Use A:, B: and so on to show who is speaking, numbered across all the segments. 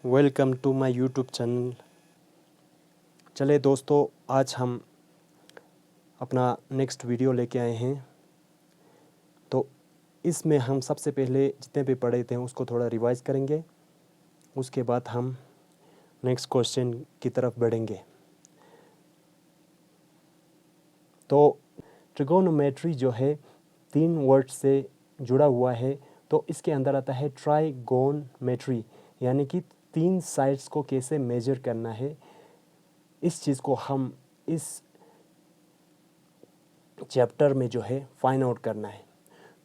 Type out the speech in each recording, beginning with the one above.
A: Welcome to my YouTube channel. चले दोस्तों, आज हम अपना नेक्स्ट वीडियो लेके आए हैं। तो इसमें हम सबसे पहले जितने भी पढ़े थे उसको थोड़ा रिवाइज करेंगे। उसके बाद हम नेक्स्ट क्वेश्चन की तरफ बढ़ेंगे। तो ट्रिगोनोमेट्री जो है 3 वर्ड से जुड़ा हुआ है। तो इसके अंदर आता है ट्राइगोनमेट्री, यानी कि 3 साइड्स को कैसे मेजर करना है। इस चीज़ को हम इस चैप्टर में जो है फाइंड आउट करना है।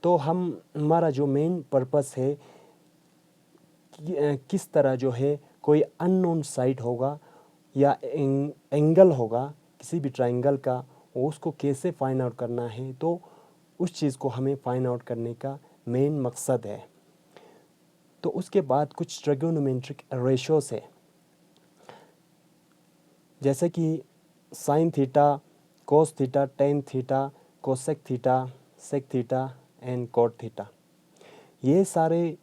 A: तो हमारा जो मेन पर्पस है किस तरह जो है कोई अननोन साइड होगा या एंगल होगा किसी भी ट्रायंगल का, उसको कैसे फाइंड आउट करना है। तो उस चीज़ को हमें फाइंड आउट करने का मेन मकसद है। तो उसके बाद कुछ ट्रिगोनोमेट्रिक रेशोस है, जैसे कि sine theta, cos theta, tan theta, cosec theta, sec theta and cot theta. ये सारे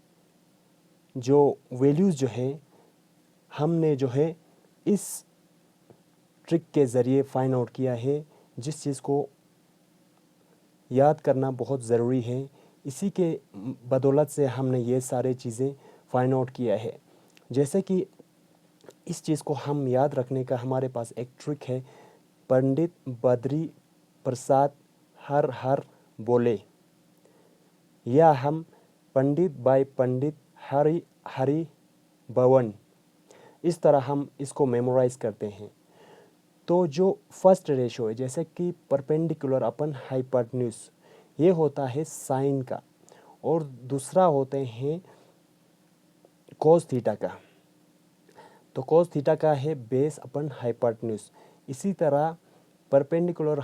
A: जो वैल्यूज़ जो है हमने जो है इस ट्रिक के ज़रिए फाइंड आउट किया है, जिस चीज़ को याद करना बहुत ज़रूरी है। इसी के बदौलत से हमने ये सारे चीज़ें फाइंड आउट किया है। जैसे कि इस चीज़ को हम याद रखने का हमारे पास एक ट्रिक है, पंडित बद्री प्रसाद हर हर बोले, या हम पंडित बाय पंडित हरि हरि भवन, इस तरह हम इसको मेमोराइज करते हैं। तो जो फर्स्ट रेशो है, जैसे कि परपेंडिकुलर अपन हाइपोटेन्यूज, ये होता है साइन का, और दूसरा होते हैं कोस थीटा का। तो कोस थीटा का है बेस अपन हाइपोटेन्यूज। इसी तरह परपेंडिकुलर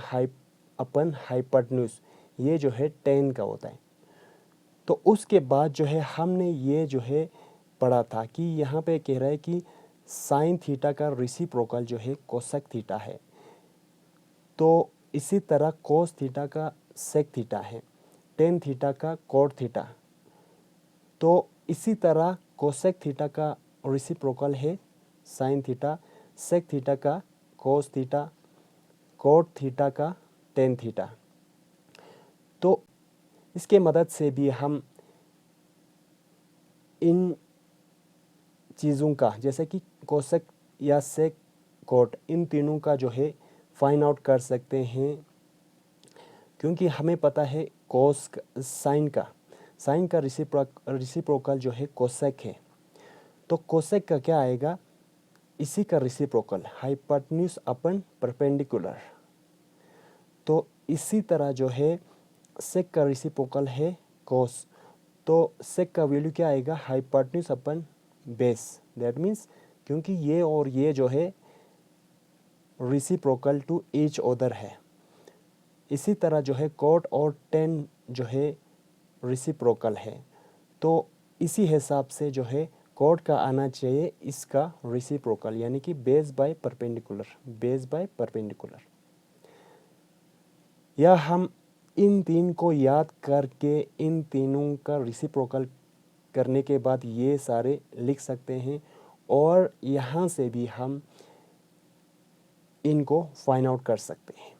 A: अपन हाइपोटेन्यूज, ये जो है टेन का होता है। तो उसके बाद जो है हमने ये जो है पढ़ा था कि यहाँ पे कह रहा है कि साइन थीटा का रेसिप्रोकल जो है कोसेक थीटा है। तो इसी तरह कोस थीटा का सेक थीटा है, टेन थीटा का कॉट थीटा। तो इसी तरह कोसेक थीटा का रेसिप्रोकल है साइन थीटा, सेक थीटा का कोस थीटा, कॉट थीटा का टेन थीटा। तो इसके मदद से भी हम इन चीज़ों का, जैसे कि कोसेक या सेक कॉट, इन तीनों का जो है फाइंड आउट कर सकते हैं। क्योंकि हमें पता है कोस साइन का रिसिप्रोकल जो है कोसेक है। तो कोसेक का क्या आएगा, इसी का रिसिप्रोकल हाइपोटेन्यूज अपन परपेंडिकुलर। तो इसी तरह जो है सेक का रिसिप्रोकल है कोस। तो सेक का वैल्यू क्या आएगा, hypotenuse upon base. That means क्योंकि ये और ये जो है रिसिप्रोकल टू ईच अदर है। इसी तरह जो है कॉट और टेन जो है रिसिप्रोकल है। तो इसी हिसाब से जो है कॉट का आना चाहिए इसका रिसिप्रोकल, यानी कि बेस बाय परपेंडिकुलर। या हम इन तीन को याद करके इन तीनों का रिसिप्रोकल करने के बाद ये सारे लिख सकते हैं, और यहाँ से भी हम इनको फाइंड आउट कर सकते हैं।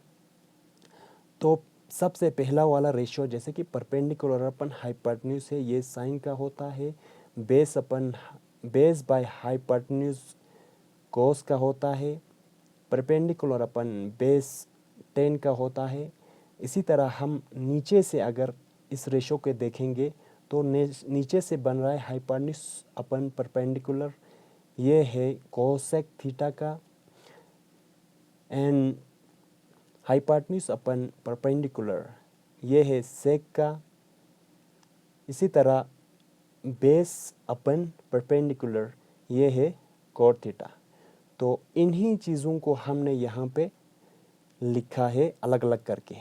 A: तो सबसे पहला वाला रेशियो, जैसे कि परपेंडिकुलर अपन हाइपोटेन्यूज है, ये साइन का होता है। बेस बाय हाइपोटेन्यूज कोस का होता है। परपेंडिकुलर अपन बेस टेन का होता है। इसी तरह हम नीचे से अगर इस रेशो के देखेंगे तो नीचे से बन रहा है हाइपोटेन्यूज अपन परपेंडिकुलर, ये है कोसेक थीटा का, एंड हाइपोटेन्यूज अपन परपेंडिकुलर ये है सेक का। इसी तरह बेस अपन परपेंडिकुलर ये है कॉट थीटा। तो इन्हीं चीज़ों को हमने यहाँ पे लिखा है अलग अलग करके।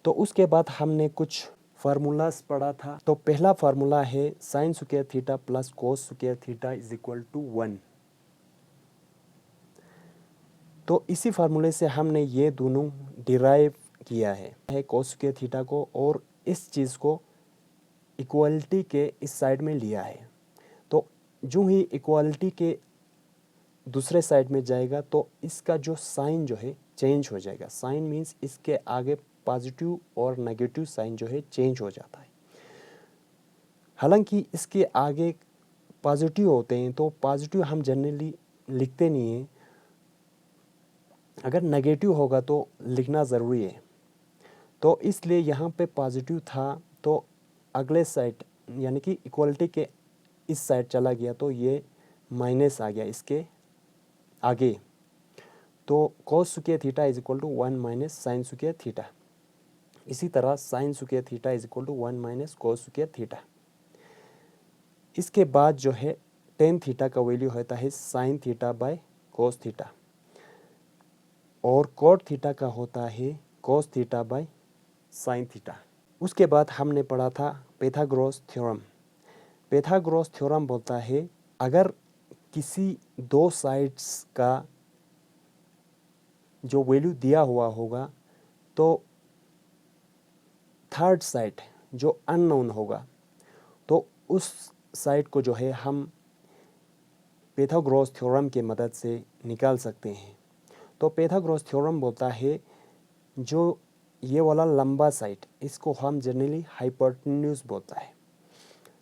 A: तो उसके बाद हमने कुछ फार्मूलाज पढ़ा था। तो पहला फार्मूला है sine square theta plus cos square theta is equal to 1। तो इसी फार्मूले से हमने ये दोनों डिराइव किया है कोस स्क्वायर थीटा को, और इस चीज़ को इक्वलिटी के इस साइड में लिया है। तो जो ही इक्वालिटी के दूसरे साइड में जाएगा तो इसका जो साइन जो है चेंज हो जाएगा। साइन मीन्स इसके आगे पॉजिटिव और नेगेटिव साइन जो है चेंज हो जाता है। हालांकि इसके आगे पॉजिटिव होते हैं तो पॉजिटिव हम जनरली लिखते नहीं हैं, अगर नेगेटिव होगा तो लिखना ज़रूरी है। तो इसलिए यहाँ पे पॉजिटिव था तो अगले साइड यानी कि इक्वलिटी के इस साइड चला गया तो ये माइनस आ गया इसके आगे। तो cos square theta is equal to 1 minus sine square theta. इसी तरह sine square theta is equal to 1 minus cos square theta. इसके बाद जो है टेन थीटा का वैल्यू होता है sine theta by cos theta, और कॉट थीटा का होता है cos theta by sine theta. उसके बाद हमने पढ़ा था पाइथागोरस थ्योरम। पाइथागोरस थ्योरम बोलता है अगर किसी दो साइड्स का जो वैल्यू दिया हुआ होगा तो थर्ड साइड जो अननोन होगा तो उस साइड को जो है हम पाइथागोरस थ्योरम के मदद से निकाल सकते हैं। तो पाइथागोरस थ्योरम बोलता है जो ये वाला लंबा साइड इसको हम जनरली हाइपोटेन्यूज बोलता है।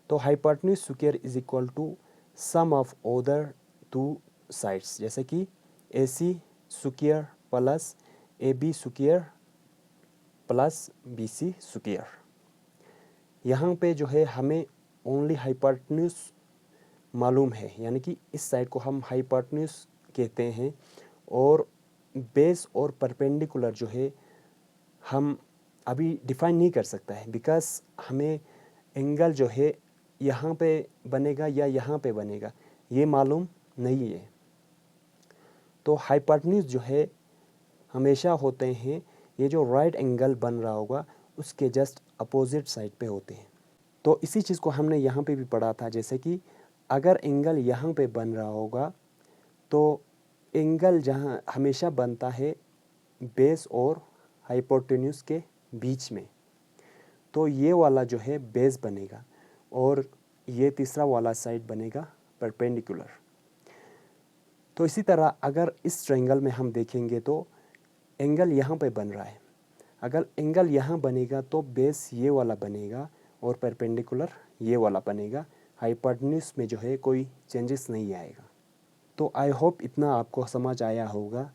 A: तो hypotenuse square is equal to sum of other two sides, जैसे कि AC square plus AB square plus BC square. यहाँ पे जो है हमें ओनली हाइपोटेन्यूज मालूम है, यानी कि इस साइड को हम हाइपोटेन्यूज कहते हैं, और बेस और परपेंडिकुलर जो है हम अभी डिफाइन नहीं कर सकता है, बिकॉज हमें एंगल जो है यहाँ पे बनेगा या यहाँ पे बनेगा ये मालूम नहीं है। तो हाइपोटेन्यूज जो है हमेशा होते हैं ये जो राइट एंगल बन रहा होगा उसके जस्ट अपोजिट साइड पे होते हैं। तो इसी चीज़ को हमने यहाँ पे भी पढ़ा था, जैसे कि अगर एंगल यहाँ पे बन रहा होगा तो एंगल जहाँ हमेशा बनता है बेस और हाइपोटेन्यूज के बीच में, तो ये वाला जो है बेस बनेगा और ये तीसरा वाला साइड बनेगा परपेंडिकुलर। तो इसी तरह अगर इस ट्रायंगल में हम देखेंगे तो एंगल यहाँ पे बन रहा है, अगर एंगल यहाँ बनेगा तो बेस ये वाला बनेगा और परपेंडिकुलर ये वाला बनेगा, हाइपोटेन्यूज में जो है कोई चेंजेस नहीं आएगा। तो आई होप इतना आपको समझ आया होगा।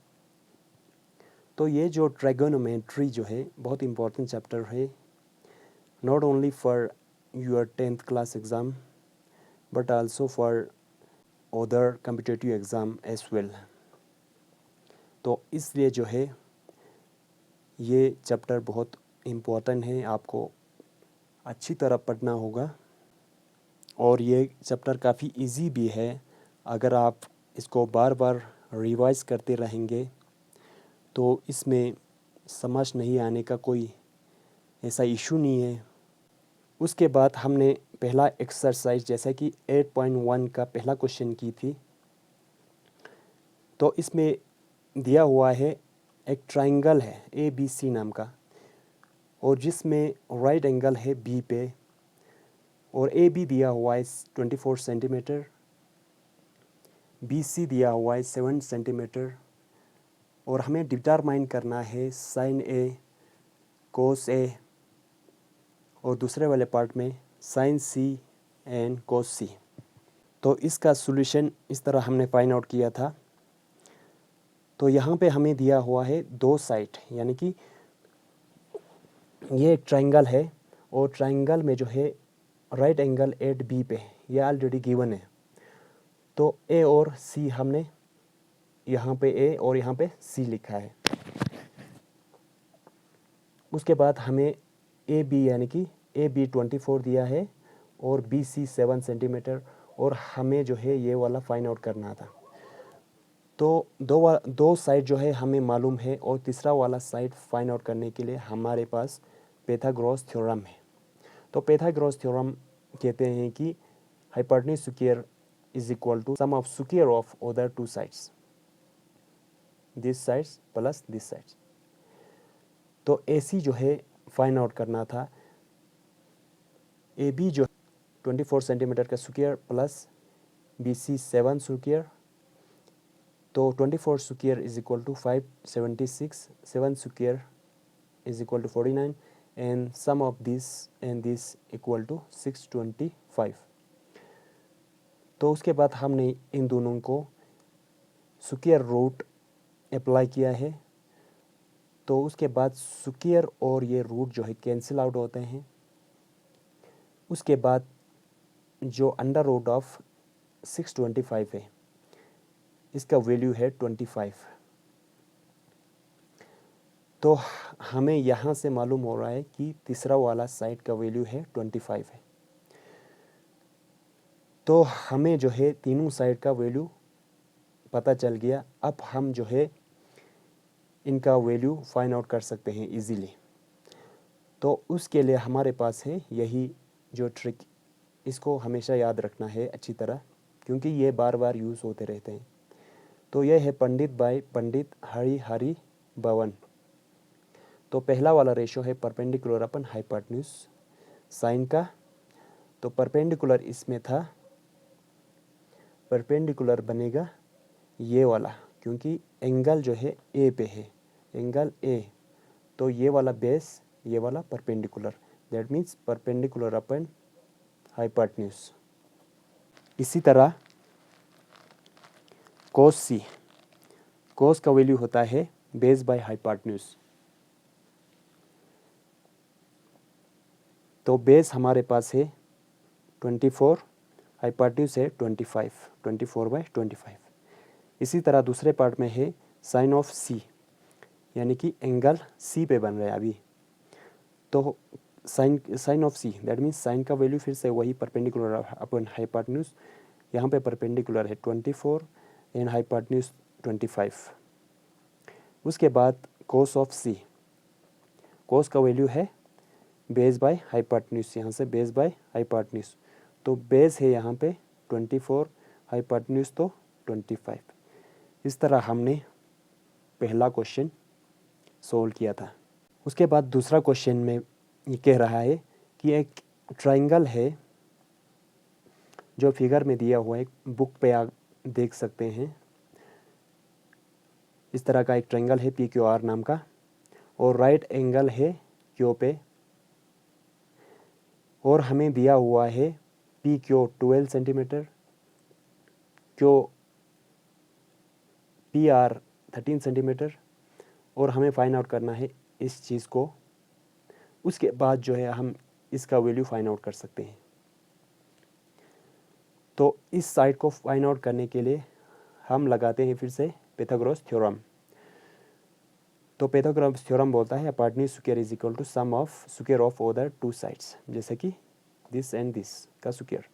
A: तो ये जो ट्राइगोनोमेट्री जो है बहुत इम्पोर्टेंट चैप्टर है, not only for your 10th class exam but also for other competitive exam as well. तो इसलिए जो है ये चैप्टर बहुत इम्पोर्टेंट है, आपको अच्छी तरह पढ़ना होगा। और ये चैप्टर काफ़ी इजी भी है, अगर आप इसको बार बार रिवाइज करते रहेंगे तो इसमें समझ नहीं आने का कोई ऐसा इशू नहीं है। उसके बाद हमने पहला एक्सरसाइज जैसा कि 8.1 का पहला क्वेश्चन की थी। तो इसमें दिया हुआ है एक ट्रायंगल है ABC नाम का, और जिसमें राइट एंगल है B पे, और AB दिया हुआ है 24 सेंटीमीटर, BC दिया हुआ है 7 सेंटीमीटर, और हमें डिटरमाइन करना है साइन A कोस A और दूसरे वाले पार्ट में sine C and cos C। तो इसका सॉल्यूशन इस तरह हमने फाइंड आउट किया था। तो यहाँ पे हमें दिया हुआ है दो साइड, यानी कि ये एक ट्रायंगल है और ट्रायंगल में जो है राइट एंगल एट B पे ये ऑलरेडी गिवन है। तो A और C हमने यहाँ पे A और यहाँ पे C लिखा है। उसके बाद हमें AB यानी कि AB 24 दिया है और BC 7 सेंटीमीटर, और हमें जो है ये वाला फाइंड आउट करना था। तो दो साइड जो है हमें मालूम है, और तीसरा वाला साइड फाइंड आउट करने के लिए हमारे पास पाइथागोरस थ्योरम है। तो पाइथागोरस थ्योरम कहते हैं कि hypotenuse square is equal to sum of square of other two sides, this sides plus this sides. तो AC जो है फाइंड आउट करना था, AB जो 24 सेंटीमीटर का स्क्वायर प्लस BC 7 square, तो 24 square is equal to 576, 7 square is equal to 49, and sum of this and this equal to 625. तो उसके बाद हमने इन दोनों को स्क्वायर रूट अप्लाई किया है, तो उसके बाद स्क्वायर और ये रूट जो है कैंसिल आउट होते हैं। उसके बाद जो अंडर रूट ऑफ 625 है, इसका वैल्यू है 25। तो हमें यहाँ से मालूम हो रहा है कि तीसरा वाला साइड का वैल्यू है 25 है। तो हमें जो है तीनों साइड का वैल्यू पता चल गया। अब हम जो है इनका वैल्यू फाइंड आउट कर सकते हैं इजीली। तो उसके लिए हमारे पास है यही जो ट्रिक, इसको हमेशा याद रखना है अच्छी तरह, क्योंकि ये बार बार यूज़ होते रहते हैं। तो यह है पंडित बाय पंडित हरि भवन। तो पहला वाला रेशो है परपेंडिकुलर अपन हाइपोटेन्यूज साइन का। तो परपेंडिकुलर इसमें था, परपेंडिकुलर बनेगा ये वाला, क्योंकि एंगल जो है ए पे है, एंगल ए। तो ये वाला बेस, ये वाला perpendicular, that means perpendicular upon hypotenuse. इसी तरह कोस सी, कोस का वैल्यू होता है बेस बाय हाइपोटेन्यूज। तो बेस हमारे पास है 24, हाइपोटेन्यूज है 25, 24/25। इसी तरह दूसरे पार्ट में है साइन ऑफ सी, यानी कि एंगल सी पे बन रहा है अभी। तो sine of C that means sine का वैल्यू फिर से वही परपेंडिकुलर अपन हाइपोटेन्यूज। यहाँ पे परपेंडिकुलर है 24 एंड हाइपोटेन्यूज 25। उसके बाद कोस ऑफ सी, कोस का वैल्यू है बेस बाय हाइपोटेन्यूज, यहाँ से बेस बाय हाइपोटेन्यूज। तो बेस है यहाँ पे 24, हाइपोटेन्यूज तो 25। इस तरह हमने पहला क्वेश्चन सोल्व किया था। उसके बाद दूसरा क्वेश्चन में ये कह रहा है कि एक ट्रायंगल है जो फिगर में दिया हुआ है, बुक पे आप देख सकते हैं। इस तरह का एक ट्रायंगल है PQR नाम का, और राइट एंगल है क्यू पे, और हमें दिया हुआ है PQ 12 centimetre, Q PR 13 centimetre, और हमें फाइंड आउट करना है इस चीज़ को। उसके बाद जो है हम इसका वैल्यू फाइंड आउट कर सकते हैं। तो इस साइड को फाइंड आउट करने के लिए हम लगाते हैं फिर से पाइथागोरस थ्योरम। तो पाइथागोरस थ्योरम बोलता है hypotenuse square is equal to sum of square of other two sides, जैसे कि दिस एंड दिस का स्क्वायर।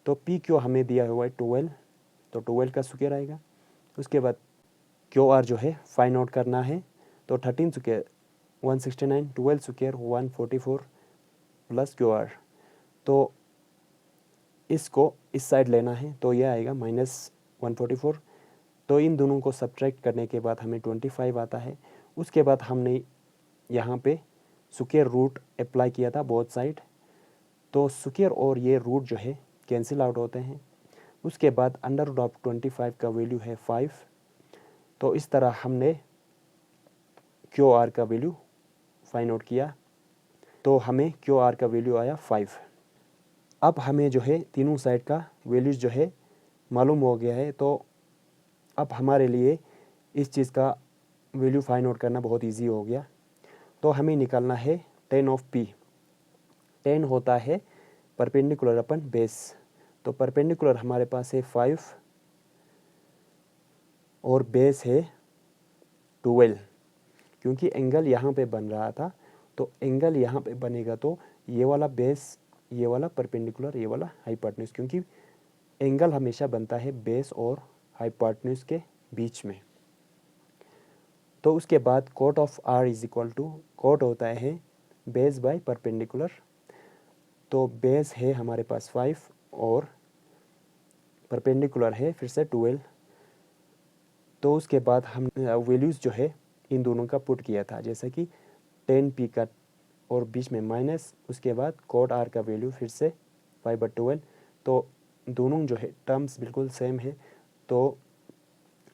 A: तो PQ हमें दिया हुआ है 12, तो 12 का स्क्वायर आएगा। उसके बाद QR जो है फाइंड आउट करना है, तो 13 स्क्वायर 169, 12 स्क्वायर 144 प्लस QR। तो इसको इस साइड लेना है, तो यह आएगा -144। तो इन दोनों को सब्ट्रैक्ट करने के बाद हमें 25 आता है। उसके बाद हमने यहाँ पे स्क्वायर रूट अप्लाई किया था बोथ साइड, तो स्क्वायर और ये रूट जो है कैंसिल आउट होते हैं। उसके बाद अंडर रूट ऑफ 25 का वैल्यू है 5। तो इस तरह हमने QR का वैल्यू फाइंड आउट किया, तो हमें QR का वैल्यू आया 5। अब हमें जो है तीनों साइड का वैल्यूज जो है मालूम हो गया है। तो अब हमारे लिए इस चीज़ का वैल्यू फाइंड आउट करना बहुत इजी हो गया। तो हमें निकालना है tan ऑफ P। tan होता है परपेंडिकुलर अपन बेस। तो परपेंडिकुलर हमारे पास है 5 और बेस है 12, क्योंकि एंगल यहाँ पे बन रहा था, तो एंगल यहाँ पे बनेगा, तो ये वाला बेस, ये वाला परपेंडिकुलर, ये वाला हाइपोटेन्यूज, क्योंकि एंगल हमेशा बनता है बेस और हाइपोटेन्यूज के बीच में। तो उसके बाद cot of R is equal to, cot होता है बेस बाय परपेंडिकुलर। तो बेस है हमारे पास 5 और परपेंडिकुलर है फिर से 12। तो उसके बाद हम वैल्यूज़ जो है इन दोनों का पुट किया था, जैसे कि tan P का और बीच में माइनस, उसके बाद कोट R का वैल्यू फिर से 5/12। तो दोनों जो है टर्म्स बिल्कुल सेम है, तो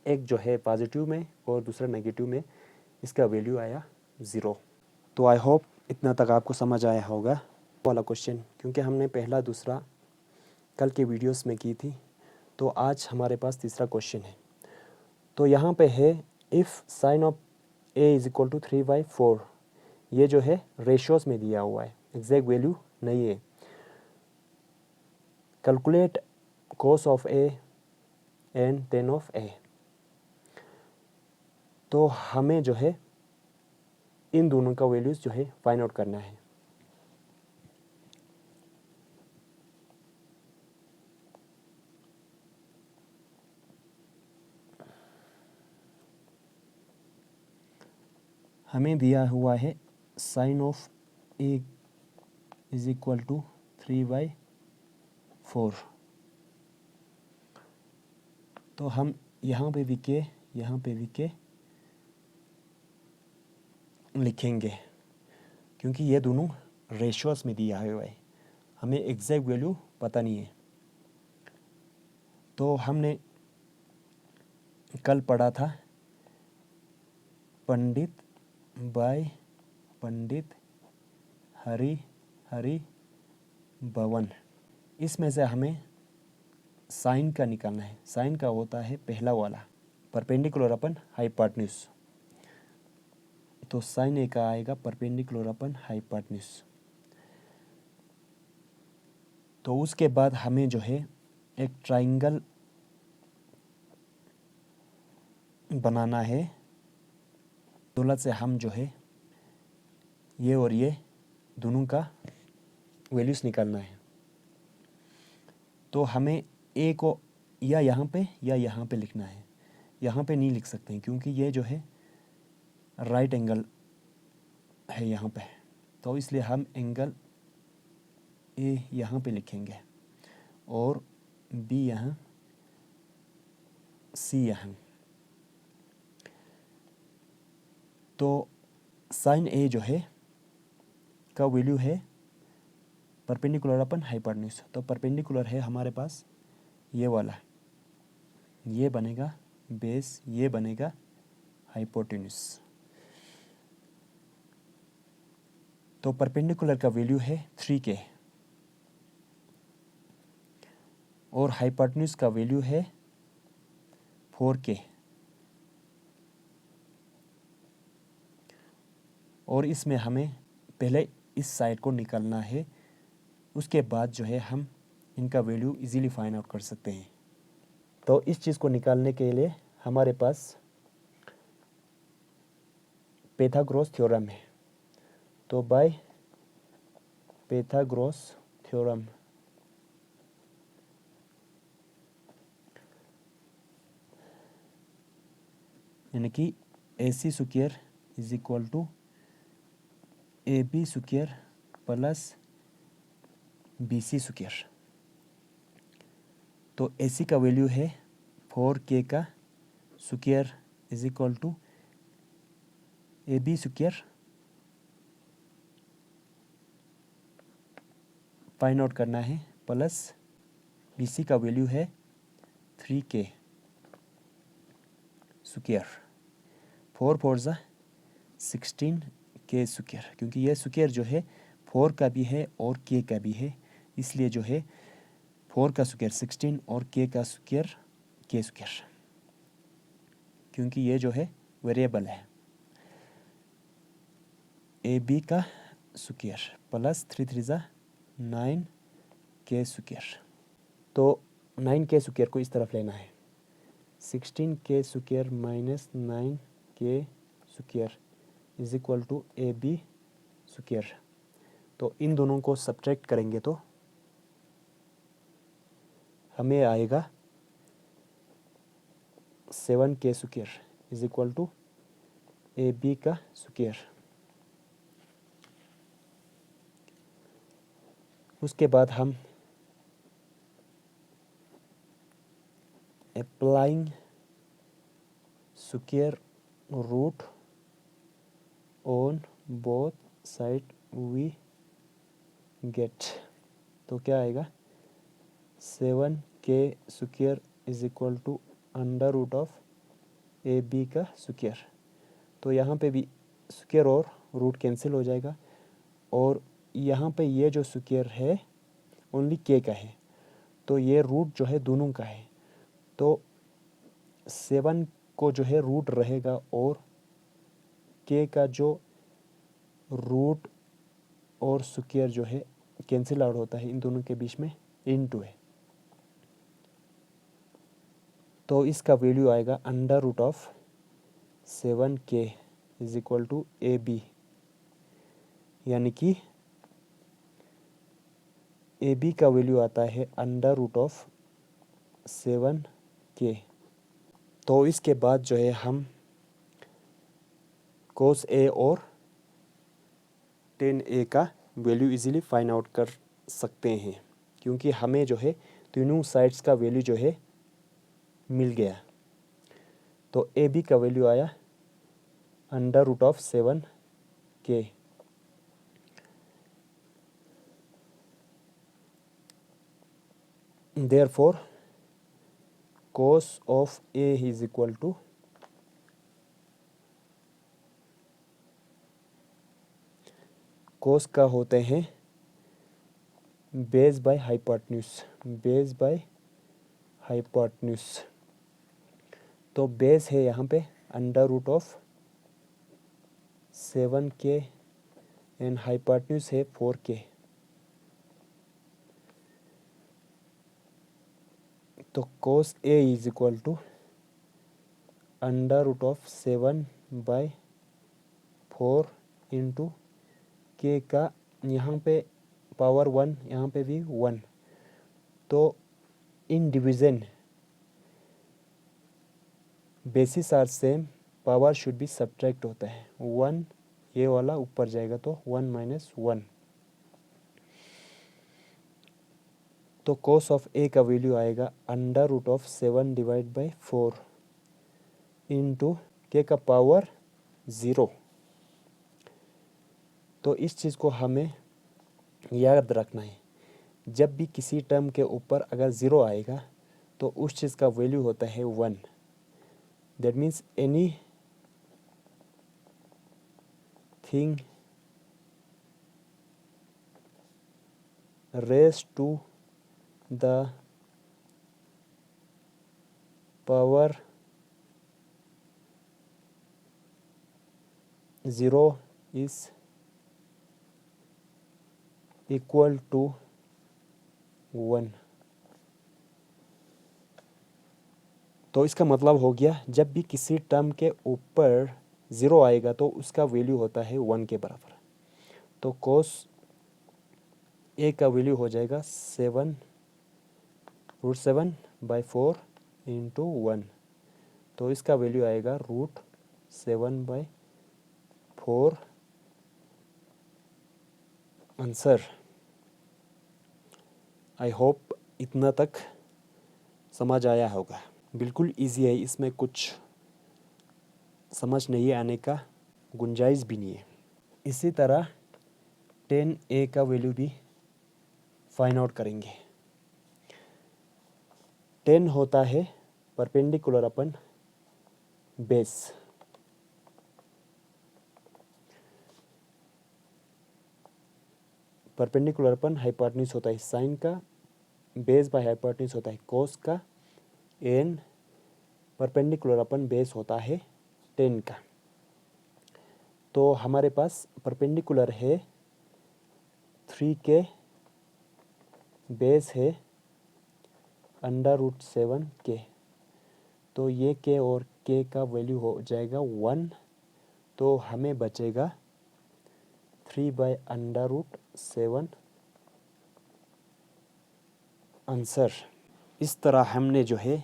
A: एक जो है पॉजिटिव में और दूसरा नेगेटिव में, इसका वैल्यू आया 0। तो आई होप इतना तक आपको समझ आया होगा वाला क्वेश्चन, क्योंकि हमने पहला दूसरा कल के वीडियोस में की थी। तो आज हमारे पास तीसरा क्वेश्चन है। तो यहाँ पे है if sine of A is equal to 3/4। ये जो है रेशियोज में दिया हुआ है, एग्जैक्ट वैल्यू नहीं है। Calculate cos of A and tan of A. तो हमें जो है इन दोनों का वैल्यूज़ जो है फाइंड आउट करना है। हमें दिया हुआ है sine of A is equal to 3/4। तो हम यहाँ पे भी के लिखेंगे, क्योंकि ये दोनों रेशियोज में दिया हुआ है, हमें एग्जैक्ट वैल्यू पता नहीं है। तो हमने कल पढ़ा था पंडित बाय पंडित हरि भवन। इसमें से हमें साइन का निकालना है। साइन का होता है पहला वाला, परपेंडिकुलर अपन हाइपोटेन्यूज। तो साइन ए का आएगा परपेंडिकुलर अपन हाइपोटेन्यूज। तो उसके बाद हमें जो है एक ट्राइंगल बनाना है। दौलत से हम जो है ये और ये दोनों का वैल्यूज़ निकालना है। तो हमें ए को या यहाँ पे लिखना है। यहाँ पे नहीं लिख सकते हैं, क्योंकि ये जो है राइट एंगल है यहाँ पे। तो इसलिए हम एंगल ए यहाँ पे लिखेंगे और बी यहाँ, सी यहाँ। तो साइन ए जो है का वैल्यू है परपेंडिकुलर अपन हाइपोटेन्यूज। तो परपेंडिकुलर है हमारे पास ये वाला, ये बनेगा बेस, ये बनेगा हाइपोटेन्यूज। तो परपेंडिकुलर का वैल्यू है 3k और हाइपोटेन्यूज का वैल्यू है 4k। और इसमें हमें पहले इस साइड को निकालना है, उसके बाद जो है हम इनका वैल्यू इजीली फाइंड आउट कर सकते हैं। तो इस चीज़ को निकालने के लिए हमारे पास पाइथागोरस थ्योरम है। तो बाय पाइथागोरस थ्योरम यानी कि AC square is equal to AB square plus BC square. तो AC का वैल्यू है 4k का square is equal to AB square find out करना है, प्लस BC का वैल्यू है 3k स्क्वायर। 4 4 ज़ा 16k स्क्वायर, क्योंकि यह स्क्वायर जो है 4 का भी है और k का भी है, इसलिए जो है 4 का स्क्वायर 16 और k का स्क्वायर k स्क्वायर, क्योंकि ये जो है वेरिएबल है। AB का स्क्वायर प्लस 3 3 ज़ा 9k स्क्वायर। तो 9k स्क्वायर को इस तरफ लेना है, 16k square minus 9k square is equal to AB square. तो इन दोनों को सब्ट्रैक्ट करेंगे तो हमें आएगा 7k square is equal to AB का स्क्वायर। उसके बाद हम applying square root on both side we get. तो क्या आएगा 7 के square is equal to under root of A B का स्क्वायर। तो यहाँ पे भी स्क्वायर और रूट कैंसिल हो जाएगा, और यहाँ पे ये जो स्क्वायर है ओनली के का है, तो ये रूट जो है दोनों का है, तो 7 को जो है रूट रहेगा और के का जो रूट और स्क्वायर जो है कैंसिल आउट होता है, इन दोनों के बीच में इनटू है। तो इसका वैल्यू आएगा under root of 7k is equal to A B, यानी कि ए बी का वैल्यू आता है अंडर रूट ऑफ 7k। तो इसके बाद जो है हम कोस ए और टेन ए का वैल्यू इजीली फाइंड आउट कर सकते हैं, क्योंकि हमें जो है तीनों साइड्स का वैल्यू जो है मिल गया। तो ए बी का वैल्यू आया under root of 7k। Therefore, cos of A is equal to cos का होते हैं base by hypotenuse, base by hypotenuse. तो बेस है यहाँ पे under root of 7k and hypotenuse है 4k। तो cos A is equal to under root of 7/4 into k का यहाँ पे पावर 1, यहाँ पे भी 1। तो in division bases are same, power should be subtract होता है। 1 ये वाला ऊपर जाएगा तो 1 माइनस 1। तो cos ऑफ ए का वैल्यू आएगा under root of 7/4 into k का पावर 0। तो इस चीज़ को हमें याद रखना है, जब भी किसी टर्म के ऊपर अगर 0 आएगा तो उस चीज़ का वैल्यू होता है 1। That means anything raise to the power 0 is equal to 1। तो इसका मतलब हो गया, जब भी किसी टर्म के ऊपर 0 आएगा तो उसका वैल्यू होता है 1 के बराबर। तो cos ए का वैल्यू हो जाएगा 7/4 इंटू 1। तो इसका वैल्यू आएगा √7/4। आंसर। आई होप इतना तक समझ आया होगा। बिल्कुल इजी है, इसमें कुछ समझ नहीं आने का गुंजाइश भी नहीं है। इसी तरह 10a का वैल्यू भी फाइंड आउट करेंगे। 10 होता है perpendicular upon base. Perpendicular upon hypotenuse होता है साइन का, बेस बाय हाइपोटेन्यूज होता है कोस का, एंड परपेंडिकुलर अपन बेस होता है 10 का। तो हमारे पास परपेंडिकुलर है 3k, बेस है अंडर रूट 7k। तो ये k और k का वैल्यू हो जाएगा 1। तो हमें बचेगा 3/√7। आंसर। इस तरह हमने जो है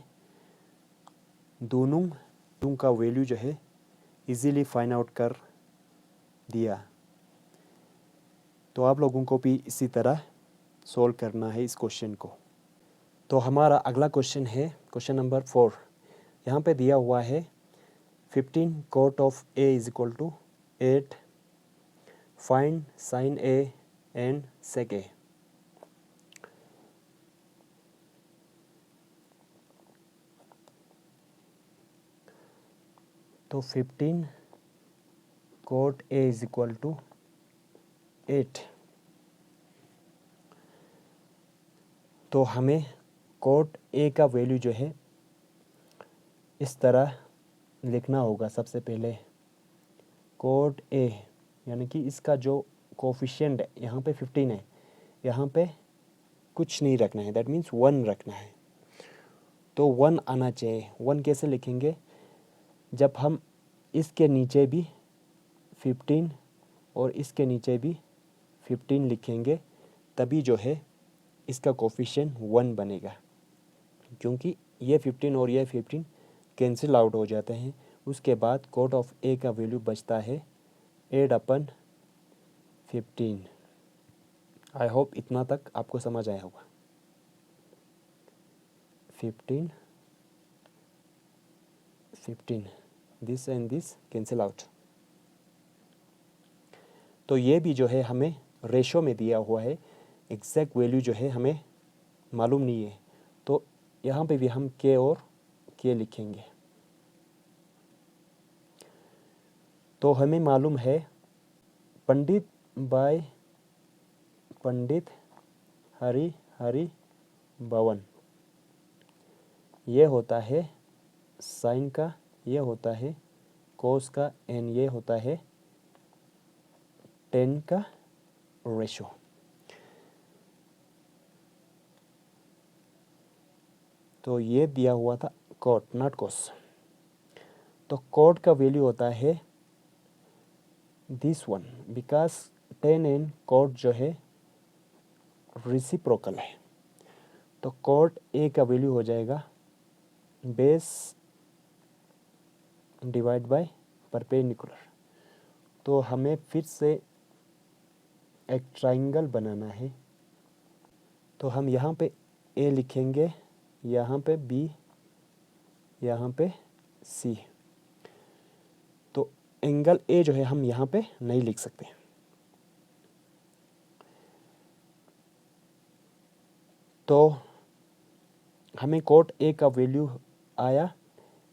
A: दोनों का वैल्यू जो है इजीली फाइंड आउट कर दिया। तो आप लोगों को भी इसी तरह सॉल्व करना है इस क्वेश्चन को। तो हमारा अगला क्वेश्चन है क्वेश्चन नंबर 4। यहाँ पे दिया हुआ है 15 cot of a is equal to 8, find sine a and sec a। तो 15 cot A is equal to 8। तो हमें cot A का वैल्यू जो है इस तरह लिखना होगा। सबसे पहले cot A यानी कि इसका जो कोफिशिएंट है यहाँ पे 15 है, यहाँ पे कुछ नहीं रखना है, दैट मीन्स 1 रखना है। तो 1 आना चाहिए। 1 कैसे लिखेंगे? जब हम इसके नीचे भी 15 और इसके नीचे भी 15 लिखेंगे तभी जो है इसका कोफिशिएंट 1 बनेगा, क्योंकि ये 15 और ये 15 कैंसिल आउट हो जाते हैं। उसके बाद cot ऑफ A का वैल्यू बचता है 8/15। आई होप इतना तक आपको समझ आया होगा। 15 this and this cancel out. तो ये भी जो है हमें रेशो में दिया हुआ है, एग्जैक्ट वैल्यू जो है हमें मालूम नहीं है। तो यहाँ पे भी हम के और के लिखेंगे। तो हमें मालूम है पंडित बाय पंडित हरि भवन, ये होता है साइन का, ये होता है कोस का, एंड ये होता है 10 का रेशो। तो ये दिया हुआ था cot नॉट कोस। तो cot का वैल्यू होता है this one, because 10 and cot जो है रेसिप्रोकल है। तो cot A का वैल्यू हो जाएगा बेस डिवाइड बाय परपेंडिकुलर। तो हमें फिर से एक ट्राइंगल बनाना है। तो हम यहाँ पे A लिखेंगे, यहाँ पे B, यहाँ पे C। तो एंगल A जो है हम यहाँ पे नहीं लिख सकते। तो हमें cot A का वैल्यू आया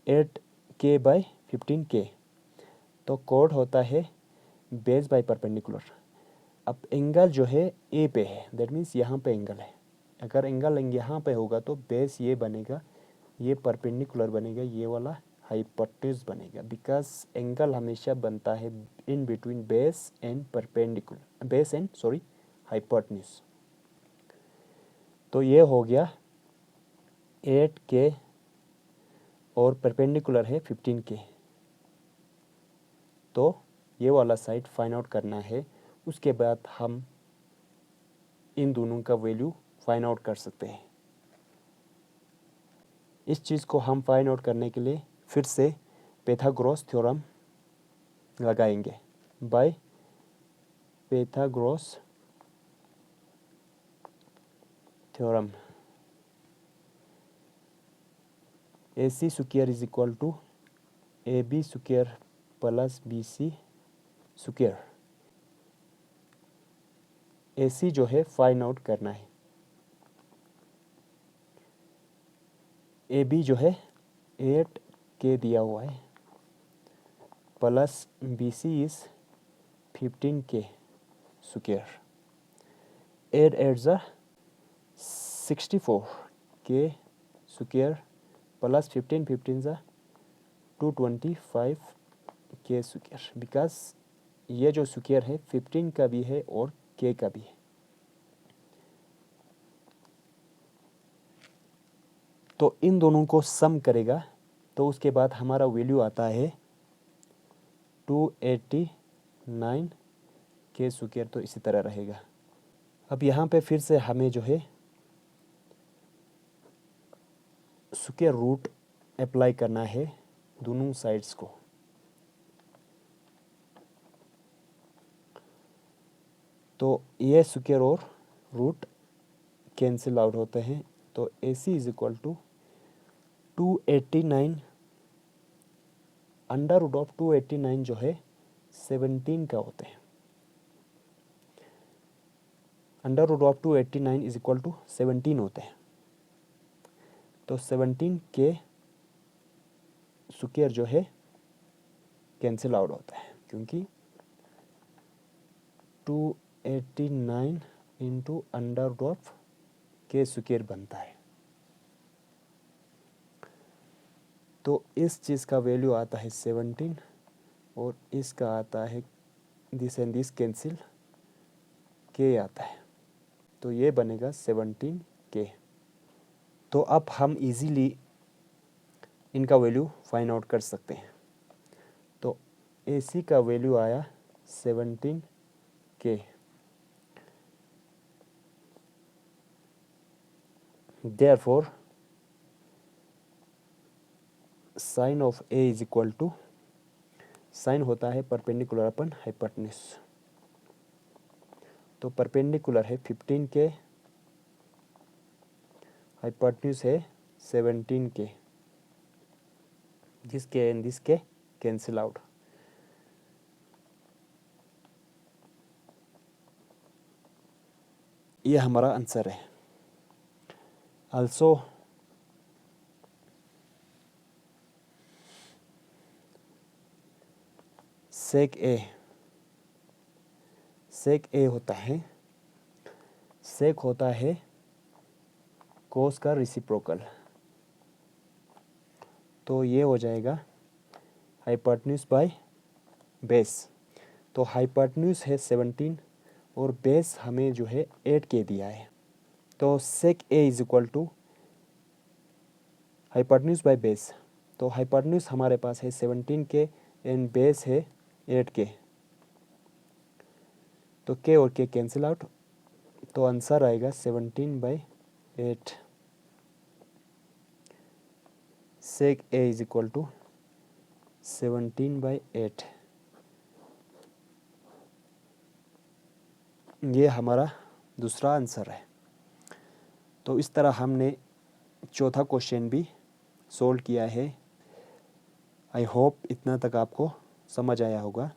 A: 8k/15k। तो cot होता है बेस बाय परपेंडिकुलर। अब एंगल जो है ए पे है, दैट मीन्स यहाँ पे एंगल है। अगर एंगल यहाँ पे होगा तो बेस ये बनेगा, ये परपेंडिकुलर बनेगा, ये वाला हाइपोटेन्यूज बनेगा, बिकॉज एंगल हमेशा बनता है in between base and perpendicular, base and hypotenuse. तो ये हो गया 8k और परपेंडिकुलर है 15k। तो ये वाला साइड फाइंड आउट करना है। उसके बाद हम इन दोनों का वैल्यू फाइंड आउट कर सकते हैं। इस चीज़ को हम फाइंड आउट करने के लिए फिर से पाइथागोरस थ्योरम लगाएंगे। By Pythagoras theorem AC square is equal to AB square plus BC square. AC जो है फाइंड आउट करना है। AB जो है 8k दिया हुआ है plus BC is 15k square. 8 8 ज़ा 64k स्क्वायर प्लस 15 15 ज़ा 225k स्क्वायर। बिकॉज ये जो स्क्वायर है 15 का भी है और k का भी है। तो इन दोनों को सम करेगा तो उसके बाद हमारा वैल्यू आता है 289k स्क्वायर। तो इसी तरह रहेगा। अब यहाँ पे फिर से हमें जो है स्क्वायर रूट अप्लाई करना है दोनों साइड्स को। तो ये स्क्वायर और रूट कैंसिल आउट होते हैं। तो AC is equal to 289 under root of 289 जो है 17 का होते हैं। Under root of 289 is equal to 17 होते हैं। तो 17 के स्क्वायर जो है कैंसिल आउट होता है, क्योंकि 289 इंटू अंडर रूट ऑफ के स्क्वायर बनता है। तो इस चीज़ का वैल्यू आता है 17 और इसका आता है दिस एंड दिस कैंसिल के आता है, तो ये बनेगा 17 के। तो अब हम इजीली इनका वैल्यू फाइंड आउट कर सकते हैं। तो AC का वैल्यू आया 17 के। Therefore sine of A is equal to, sine होता है परपेंडिकुलर अपन हाइपोटेन्यूज, तो परपेंडिकुलर है 15 के, हाइपोटेन्यूज है 17 के, जिसके एंड जिसके कैंसिल आउट। ये हमारा आंसर है। आल्सो सेक ए होता है, सेक होता है कोस का रेसिप्रोकल, तो ये हो जाएगा हाइपोटेन्यूज बाय बेस। तो हाइपोटेन्यूज है 17 और बेस हमें जो है 8 के दिया है, तो sec A is equal to hypotenuse by base. तो हाइपोटेन्यूज हमारे पास है 17 के एंड बेस है 8 के, तो के और के कैंसिल आउट, तो आंसर आएगा 17/8। सेक ए इज इक्वल टू 17/8। ये हमारा दूसरा आंसर है। तो इस तरह हमने चौथा क्वेश्चन भी सोल्व किया है। आई होप इतना तक आपको समझ आया होगा।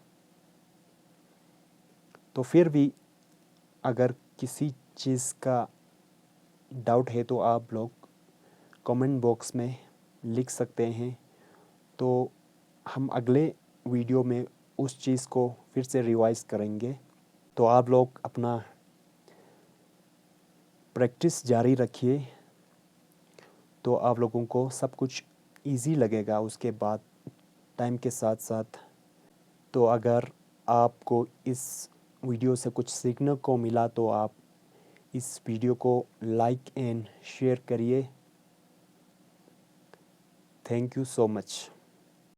A: तो फिर भी अगर किसी चीज़ का डाउट है तो आप लोग कमेंट बॉक्स में लिख सकते हैं, तो हम अगले वीडियो में उस चीज़ को फिर से रिवाइज करेंगे। तो आप लोग अपना प्रैक्टिस जारी रखिए, तो आप लोगों को सब कुछ इजी लगेगा उसके बाद टाइम के साथ साथ। तो अगर आपको इस वीडियो से कुछ सीखने को मिला तो आप इस वीडियो को लाइक एंड शेयर करिए। Thank you so much.